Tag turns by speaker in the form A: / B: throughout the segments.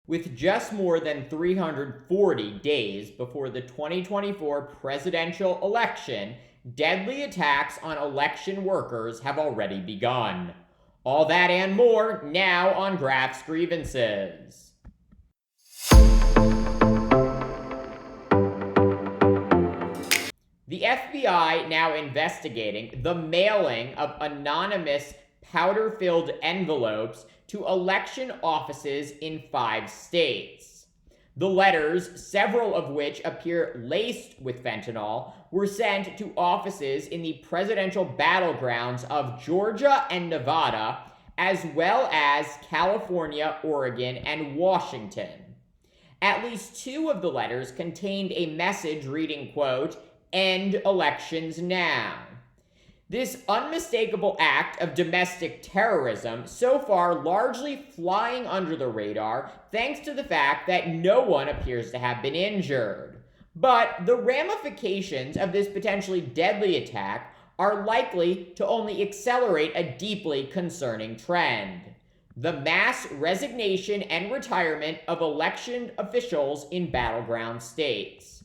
A: With just more than 340 days before the 2024 presidential election, deadly attacks on election workers have already begun. All that and more now on Graph's Grievances. The FBI now investigating the mailing of anonymous powder-filled envelopes to election offices in 5 states. The letters, several of which appear laced with fentanyl, were sent to offices in the presidential battlegrounds of Georgia and Nevada, as well as California, Oregon, and Washington. At least 2 of the letters contained a message reading, quote, "End elections now." This unmistakable act of domestic terrorism, so far largely flying under the radar, thanks to the fact that no one appears to have been injured. But the ramifications of this potentially deadly attack are likely to only accelerate a deeply concerning trend: the mass resignation and retirement of election officials in battleground states.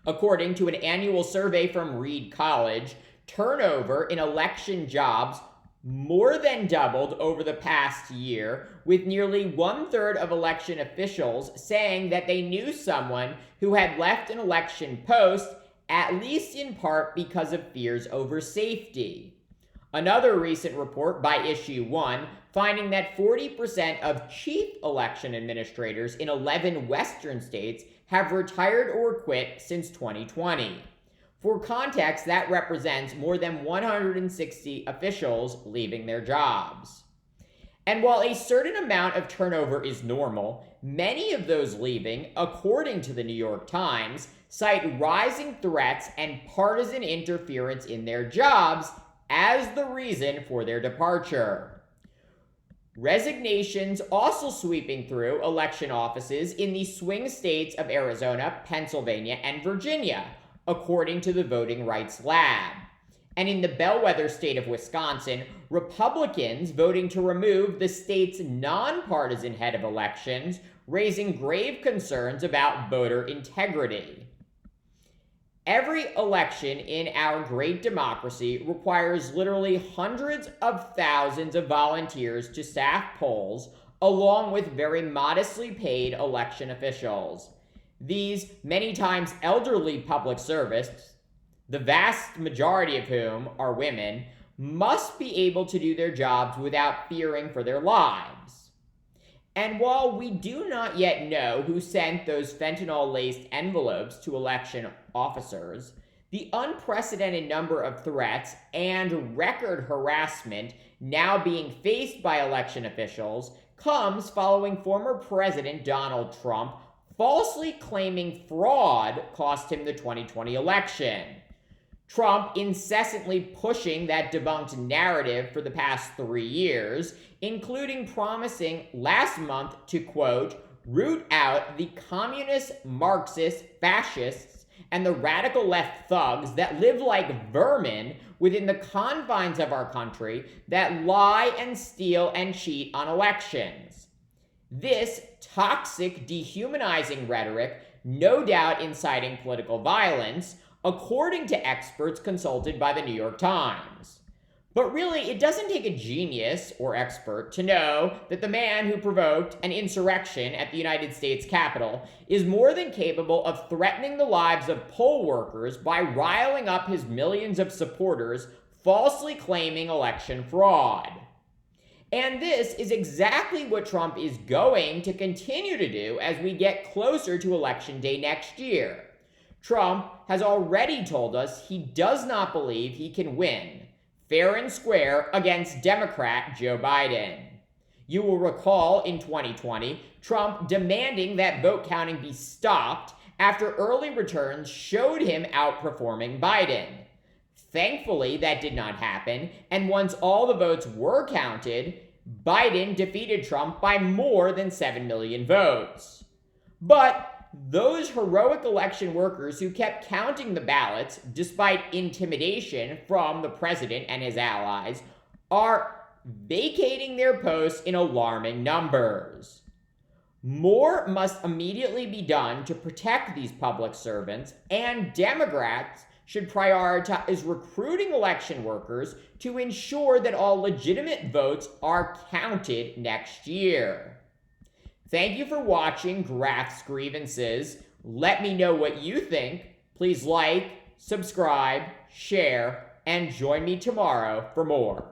A: According to an annual survey from Reed College, turnover in election jobs more than doubled over the past year, with nearly 1/3 of election officials saying that they knew someone who had left an election post, at least in part because of fears over safety. Another recent report by Issue 1 finding that 40% of chief election administrators in 11 western states have retired or quit since 2020. For context, that represents more than 160 officials leaving their jobs. And while a certain amount of turnover is normal, many of those leaving, according to the New York Times, cite rising threats and partisan interference in their jobs as the reason for their departure. Resignations also sweeping through election offices in the swing states of Arizona, Pennsylvania, and Virginia, according to the Voting Rights Lab. And in the bellwether state of Wisconsin, Republicans voting to remove the state's nonpartisan head of elections, raising grave concerns about voter integrity. Every election in our great democracy requires literally hundreds of thousands of volunteers to staff polls, along with very modestly paid election officials. These many times elderly public servants, the vast majority of whom are women, must be able to do their jobs without fearing for their lives. And while we do not yet know who sent those fentanyl-laced envelopes to election officers, the unprecedented number of threats and record harassment now being faced by election officials comes following former President Donald Trump falsely claiming fraud cost him the 2020 election. Trump incessantly pushing that debunked narrative for the past 3 years, including promising last month to, quote, "root out the communist, Marxist, fascists, and the radical left thugs that live like vermin within the confines of our country that lie and steal and cheat on elections." This toxic, dehumanizing rhetoric, no doubt inciting political violence, according to experts consulted by the New York Times. But really, it doesn't take a genius or expert to know that the man who provoked an insurrection at the United States Capitol is more than capable of threatening the lives of poll workers by riling up his millions of supporters, falsely claiming election fraud. And this is exactly what Trump is going to continue to do as we get closer to Election Day next year. Trump has already told us he does not believe he can win, fair and square, against Democrat Joe Biden. You will recall in 2020, Trump demanding that vote counting be stopped after early returns showed him outperforming Biden. Thankfully, that did not happen, and once all the votes were counted, Biden defeated Trump by more than 7 million votes. But those heroic election workers who kept counting the ballots despite intimidation from the president and his allies are vacating their posts in alarming numbers. More must immediately be done to protect these public servants, and Democrats should prioritize recruiting election workers to ensure that all legitimate votes are counted next year. Thank you for watching Graf's Grievances. Let me know what you think. Please like, subscribe, share, and join me tomorrow for more.